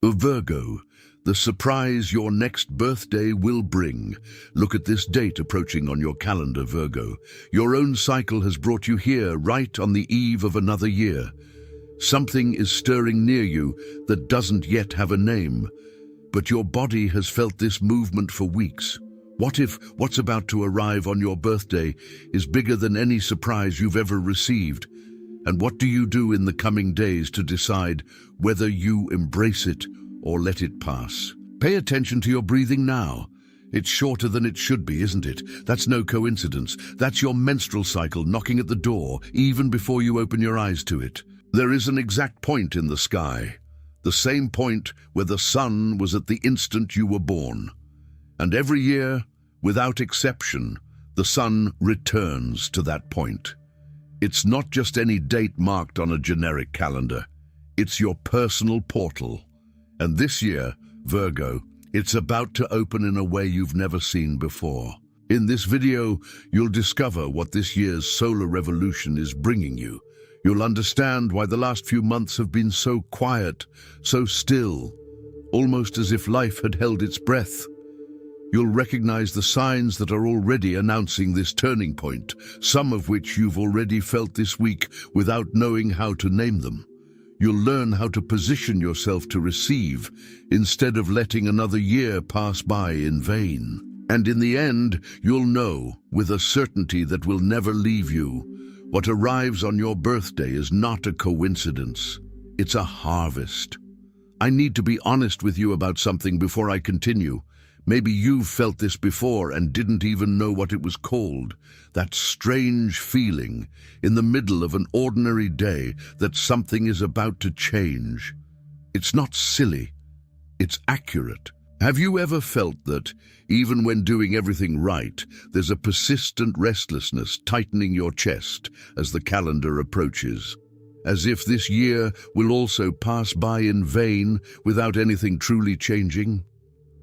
For Virgo, the surprise your next birthday will bring. Look at this date approaching on your calendar, Virgo. Your own cycle has brought you here right on the eve of another year. Something is stirring near you that doesn't yet have a name, but your body has felt this movement for weeks. What if what's about to arrive on your birthday is bigger than any surprise you've ever received? And what do you do in the coming days to decide whether you embrace it or let it pass? Pay attention to your breathing now. It's shorter than it should be, isn't it? That's no coincidence. That's your menstrual cycle knocking at the door, even before you open your eyes to it. There is an exact point in the sky, the same point where the sun was at the instant you were born. And every year, without exception, the sun returns to that point. It's not just any date marked on a generic calendar. It's your personal portal. And this year, Virgo, it's about to open in a way you've never seen before. In this video, you'll discover what this year's solar revolution is bringing you. You'll understand why the last few months have been so quiet, so still, almost as if life had held its breath. You'll recognize the signs that are already announcing this turning point, some of which you've already felt this week without knowing how to name them. You'll learn how to position yourself to receive, instead of letting another year pass by in vain. And in the end, you'll know, with a certainty that will never leave you, what arrives on your birthday is not a coincidence. It's a harvest. I need to be honest with you about something before I continue. Maybe you've felt this before and didn't even know what it was called. That strange feeling in the middle of an ordinary day that something is about to change. It's not silly. It's accurate. Have you ever felt that, even when doing everything right, there's a persistent restlessness tightening your chest as the calendar approaches? As if this year will also pass by in vain without anything truly changing?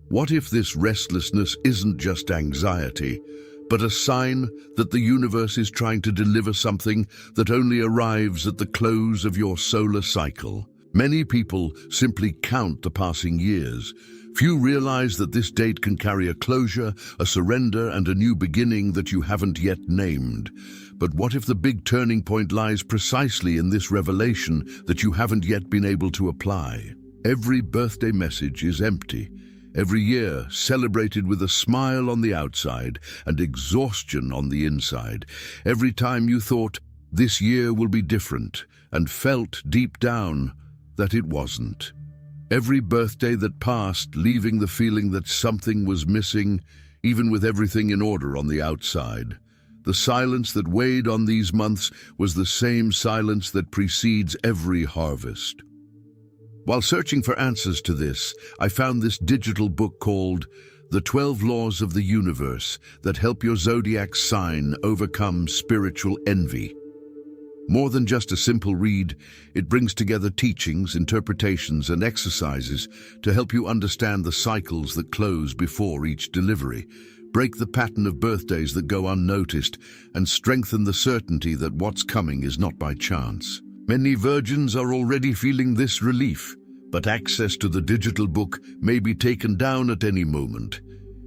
What if this restlessness isn't just anxiety, but a sign that the universe is trying to deliver something that only arrives at the close of your solar cycle? Many people simply count the passing years. Few realize that this date can carry a closure, a surrender, and a new beginning that you haven't yet named. But what if the big turning point lies precisely in this revelation that you haven't yet been able to apply? Every birthday message is empty. Every year celebrated with a smile on the outside and exhaustion on the inside. Every time you thought, this year will be different, and felt deep down that it wasn't. Every birthday that passed, leaving the feeling that something was missing, even with everything in order on the outside. The silence that weighed on these months was the same silence that precedes every harvest. While searching for answers to this, I found this digital book called The 12 Laws of the Universe that help your zodiac sign overcome spiritual envy. More than just a simple read, it brings together teachings, interpretations, and exercises to help you understand the cycles that close before each delivery, break the pattern of birthdays that go unnoticed, and strengthen the certainty that what's coming is not by chance. Many virgins are already feeling this relief, but access to the digital book may be taken down at any moment.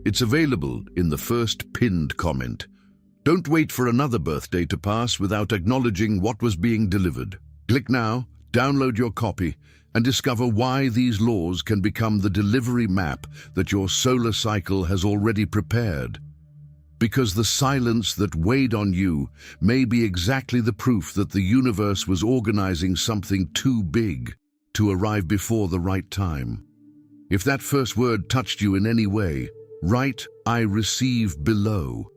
It's available in the first pinned comment. Don't wait for another birthday to pass without acknowledging what was being delivered. Click now, download your copy, and discover why these laws can become the delivery map that your solar cycle has already prepared. Because the silence that weighed on you may be exactly the proof that the universe was organizing something too big to arrive before the right time. If that first word touched you in any way, write, "I receive" below.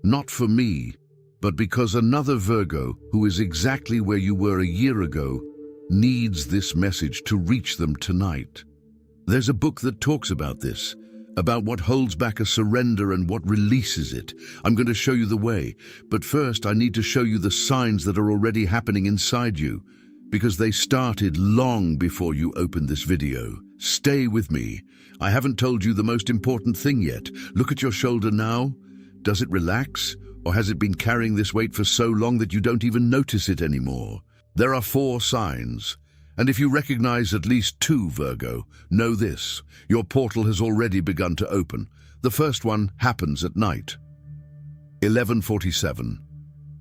Not for me, but because another Virgo, who is exactly where you were a year ago, needs this message to reach them tonight. There's a book that talks about this, about what holds back a surrender and what releases it. I'm going to show you the way, but first I need to show you the signs that are already happening inside you, because they started long before you opened this video. Stay with me. I haven't told you the most important thing yet. Look at your shoulder now. Does it relax, or has it been carrying this weight for so long that you don't even notice it anymore? There are 4 signs, And if you recognize at least two, Virgo, know this: your portal has already begun to open. The first one happens at night. 11:47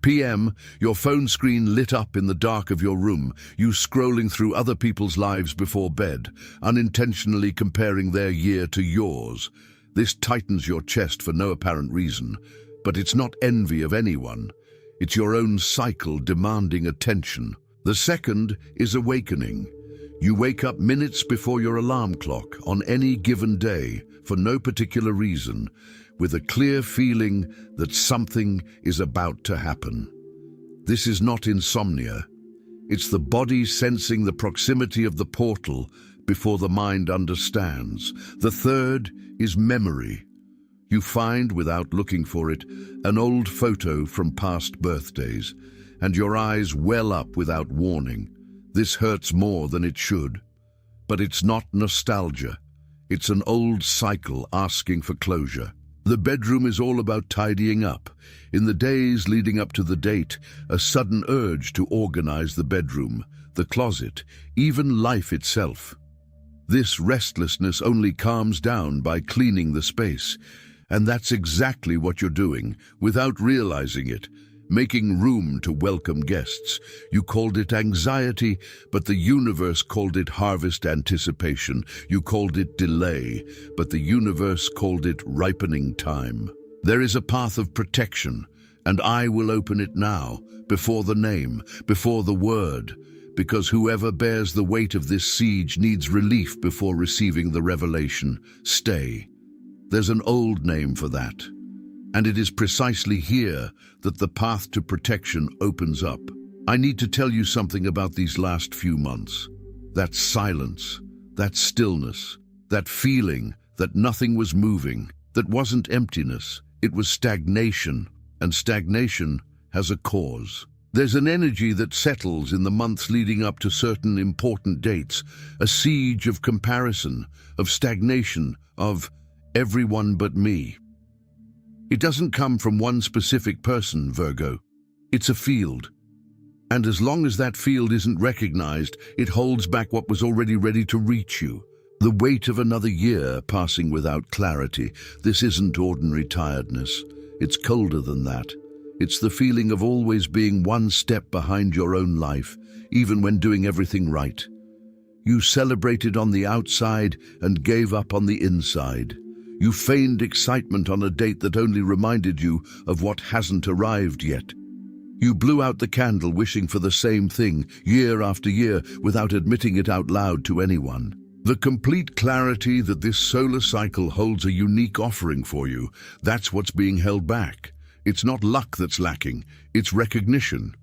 p.m., your phone screen lit up in the dark of your room, you scrolling through other people's lives before bed, unintentionally comparing their year to yours. This tightens your chest for no apparent reason, but it's not envy of anyone. It's your own cycle demanding attention. The second is awakening. You wake up minutes before your alarm clock on any given day for no particular reason, with a clear feeling that something is about to happen. This is not insomnia. It's the body sensing the proximity of the portal before the mind understands. The third is memory. You find, without looking for it, an old photo from past birthdays, and your eyes well up without warning. This hurts more than it should. But it's not nostalgia. It's an old cycle asking for closure. The bedroom is all about tidying up. In the days leading up to the date, a sudden urge to organize the bedroom, the closet, even life itself. This restlessness only calms down by cleaning the space. And that's exactly what you're doing, without realizing it. Making room to welcome guests. You called it anxiety, but the universe called it harvest anticipation. You called it delay, but the universe called it ripening time. There is a path of protection, and I will open it now, before the name, before the word, because whoever bears the weight of this siege needs relief before receiving the revelation. Stay. There's an old name for that. And it is precisely here that the path to protection opens up. I need to tell you something about these last few months. That silence, that stillness, that feeling that nothing was moving, that wasn't emptiness, it was stagnation, and stagnation has a cause. There's an energy that settles in the months leading up to certain important dates, a siege of comparison, of stagnation, of everyone but me. It doesn't come from one specific person, Virgo. It's a field. And as long as that field isn't recognized, it holds back what was already ready to reach you. The weight of another year passing without clarity. This isn't ordinary tiredness. It's colder than that. It's the feeling of always being one step behind your own life, even when doing everything right. You celebrated on the outside and gave up on the inside. You feigned excitement on a date that only reminded you of what hasn't arrived yet. You blew out the candle wishing for the same thing year after year without admitting it out loud to anyone. The complete clarity that this solar cycle holds a unique offering for you, that's what's being held back. It's not luck that's lacking, it's recognition.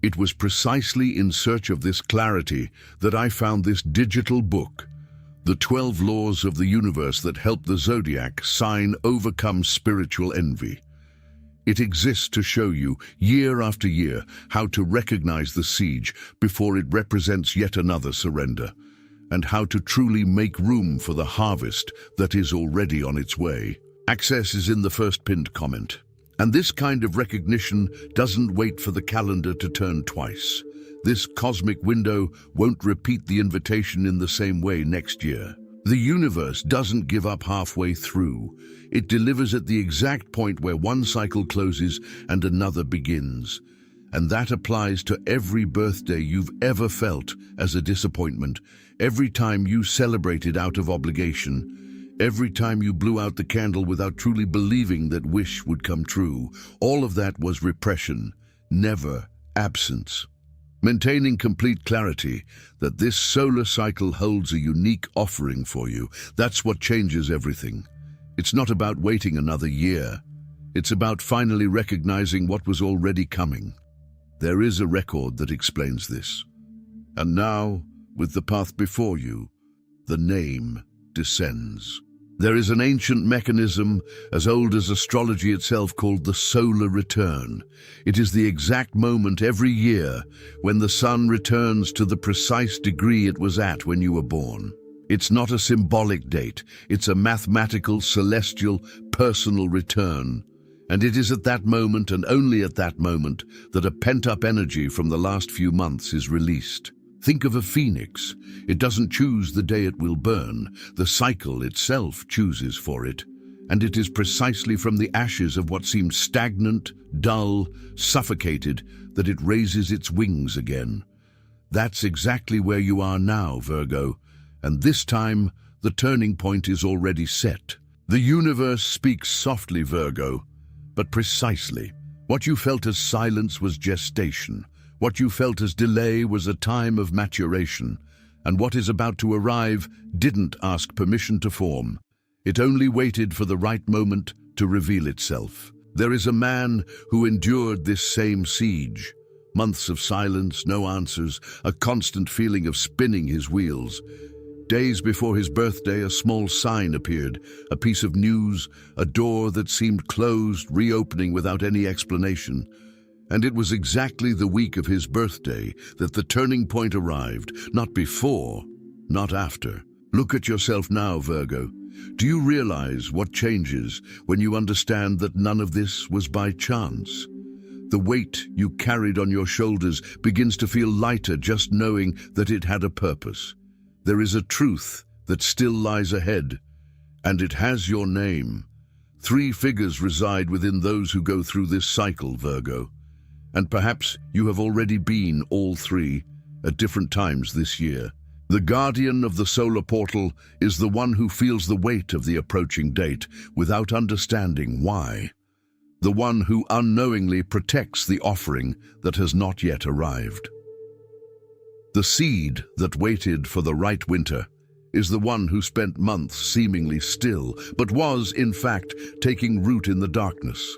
It was precisely in search of this clarity that I found this digital book, The 12 Laws of the Universe that help the zodiac sign overcome spiritual envy. It exists to show you, year after year, how to recognize the siege before it represents yet another surrender, and how to truly make room for the harvest that is already on its way. Access is in the first pinned comment. And this kind of recognition doesn't wait for the calendar to turn twice. This cosmic window won't repeat the invitation in the same way next year. The universe doesn't give up halfway through. It delivers at the exact point where one cycle closes and another begins. And that applies to every birthday you've ever felt as a disappointment, every time you celebrated out of obligation, every time you blew out the candle without truly believing that wish would come true. All of that was repression, never absence. Maintaining complete clarity that this solar cycle holds a unique offering for you, that's what changes everything. It's not about waiting another year. It's about finally recognizing what was already coming. There is a record that explains this. And now, with the path before you, the name descends. There is an ancient mechanism as old as astrology itself called the solar return. It is the exact moment every year when the sun returns to the precise degree it was at when you were born. It's not a symbolic date, it's a mathematical, celestial, personal return. And it is at that moment and only at that moment that a pent-up energy from the last few months is released. Think of a phoenix. It doesn't choose the day it will burn. The cycle itself chooses for it. And it is precisely from the ashes of what seemed stagnant, dull, suffocated, that it raises its wings again. That's exactly where you are now, Virgo. And this time, the turning point is already set. The universe speaks softly, Virgo, but precisely. What you felt as silence was gestation. What you felt as delay was a time of maturation. And what is about to arrive didn't ask permission to form. It only waited for the right moment to reveal itself. There is a man who endured this same siege. Months of silence, no answers, a constant feeling of spinning his wheels. Days before his birthday, a small sign appeared, a piece of news, a door that seemed closed, reopening without any explanation. And it was exactly the week of his birthday that the turning point arrived, not before, not after. Look at yourself now, Virgo. Do you realize what changes when you understand that none of this was by chance? The weight you carried on your shoulders begins to feel lighter just knowing that it had a purpose. There is a truth that still lies ahead, and it has your name. 3 figures reside within those who go through this cycle, Virgo. And perhaps you have already been all 3 at different times this year. The guardian of the solar portal is the one who feels the weight of the approaching date without understanding why. The one who unknowingly protects the offering that has not yet arrived. The seed that waited for the right winter is the one who spent months seemingly still, but was, in fact, taking root in the darkness.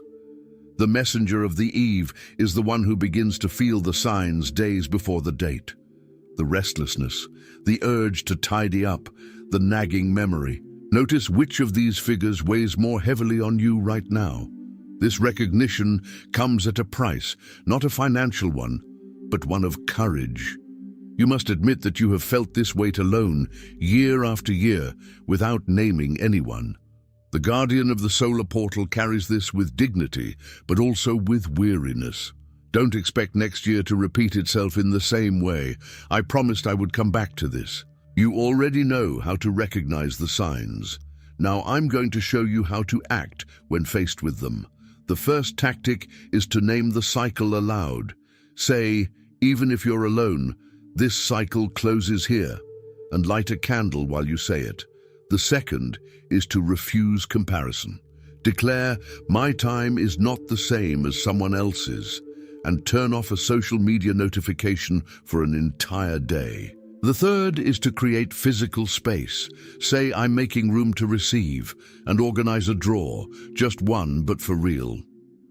The messenger of the eve is the one who begins to feel the signs days before the date. The restlessness, the urge to tidy up, the nagging memory. Notice which of these figures weighs more heavily on you right now. This recognition comes at a price, not a financial one, but one of courage. You must admit that you have felt this weight alone, year after year, without naming anyone. The guardian of the solar portal carries this with dignity, but also with weariness. Don't expect next year to repeat itself in the same way. I promised I would come back to this. You already know how to recognize the signs. Now I'm going to show you how to act when faced with them. The first tactic is to name the cycle aloud. Say, even if you're alone, this cycle closes here, and light a candle while you say it. The second is to refuse comparison. Declare, my time is not the same as someone else's, and turn off a social media notification for an entire day. The third is to create physical space. Say, I'm making room to receive, and organize a drawer, just one but for real.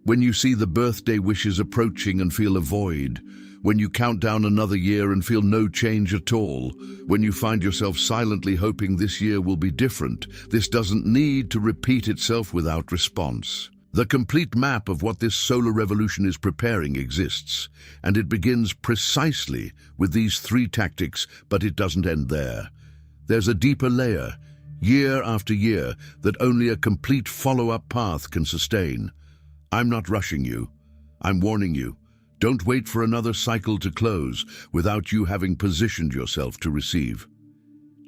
When you see the birthday wishes approaching and feel a void, when you count down another year and feel no change at all, when you find yourself silently hoping this year will be different, this doesn't need to repeat itself without response. The complete map of what this solar revolution is preparing exists, and it begins precisely with these 3 tactics, but it doesn't end there. There's a deeper layer, year after year, that only a complete follow-up path can sustain. I'm not rushing you. I'm warning you. Don't wait for another cycle to close without you having positioned yourself to receive.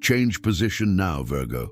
Change position now, Virgo.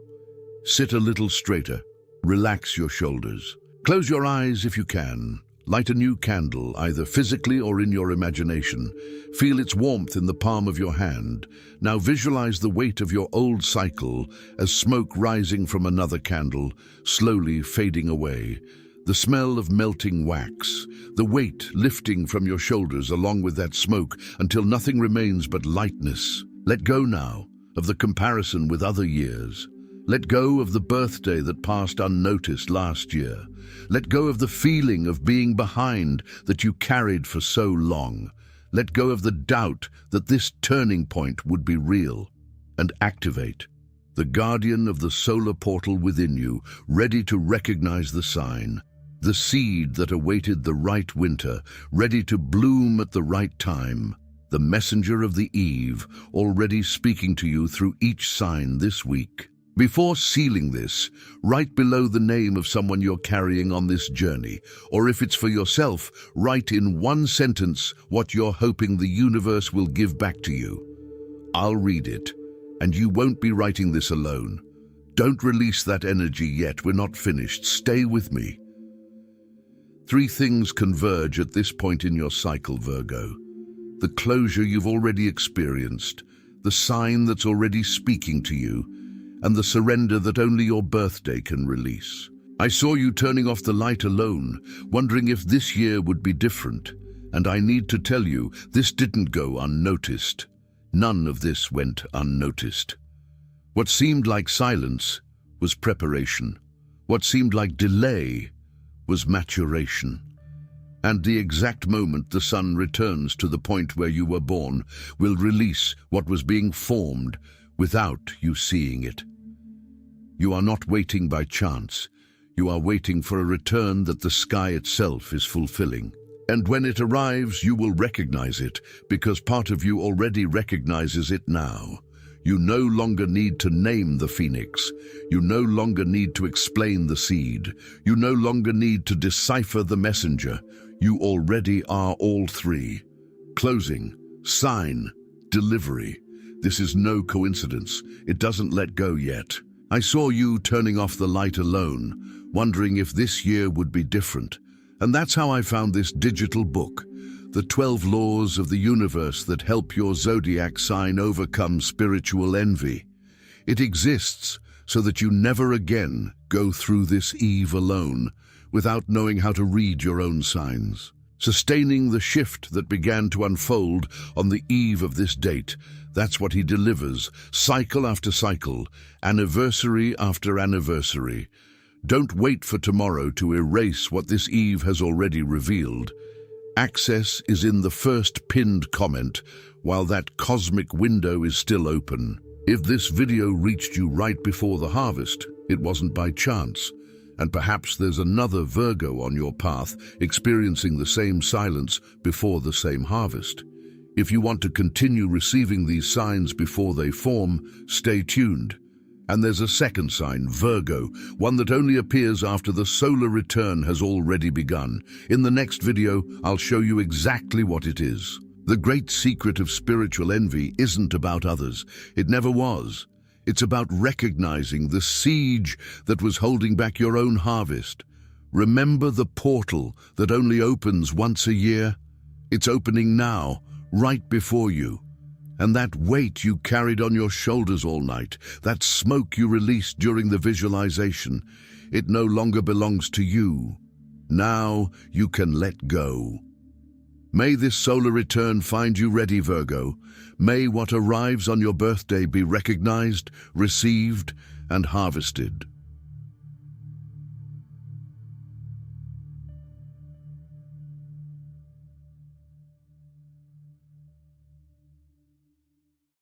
Sit a little straighter. Relax your shoulders. Close your eyes if you can. Light a new candle, either physically or in your imagination. Feel its warmth in the palm of your hand. Now visualize the weight of your old cycle as smoke rising from another candle, slowly fading away. The smell of melting wax, the weight lifting from your shoulders along with that smoke until nothing remains but lightness. Let go now of the comparison with other years. Let go of the birthday that passed unnoticed last year. Let go of the feeling of being behind that you carried for so long. Let go of the doubt that this turning point would be real, and activate the guardian of the solar portal within you, ready to recognize the sign. The seed that awaited the right winter, ready to bloom at the right time. The messenger of the eve, already speaking to you through each sign this week. Before sealing this, write below the name of someone you're carrying on this journey, or if it's for yourself, write in one sentence what you're hoping the universe will give back to you. I'll read it, and you won't be writing this alone. Don't release that energy yet, we're not finished. Stay with me. 3 things converge at this point in your cycle, Virgo. The closure you've already experienced, the sign that's already speaking to you, and the surrender that only your birthday can release. I saw you turning off the light alone, wondering if this year would be different, and I need to tell you, this didn't go unnoticed. None of this went unnoticed. What seemed like silence was preparation. What seemed like delay was maturation. And the exact moment the sun returns to the point where you were born will release what was being formed without you seeing it. You are not waiting by chance. You are waiting for a return that the sky itself is fulfilling. And when it arrives, you will recognize it, because part of you already recognizes it now. You no longer need to name the phoenix. You no longer need to explain the seed. You no longer need to decipher the messenger. You already are all 3. Closing, sign, delivery. This is no coincidence. It doesn't let go yet. I saw you turning off the light alone, wondering if this year would be different. And that's how I found this digital book, The 12 Laws of the Universe that help your zodiac sign overcome spiritual envy. It exists so that you never again go through this eve alone without knowing how to read your own signs. Sustaining the shift that began to unfold on the eve of this date, that's what he delivers, cycle after cycle, anniversary after anniversary. Don't wait for tomorrow to erase what this eve has already revealed. Access is in the first pinned comment, while that cosmic window is still open. If this video reached you right before the harvest, it wasn't by chance. And perhaps there's another Virgo on your path experiencing the same silence before the same harvest. If you want to continue receiving these signs before they form, stay tuned. And there's a second sign, Virgo, one that only appears after the solar return has already begun. In the next video, I'll show you exactly what it is. The great secret of spiritual envy isn't about others. It never was. It's about recognizing the siege that was holding back your own harvest. Remember the portal that only opens once a year? It's opening now, right before you. And that weight you carried on your shoulders all night, that smoke you released during the visualization, it no longer belongs to you. Now you can let go. May this solar return find you ready, Virgo. May what arrives on your birthday be recognized, received, and harvested.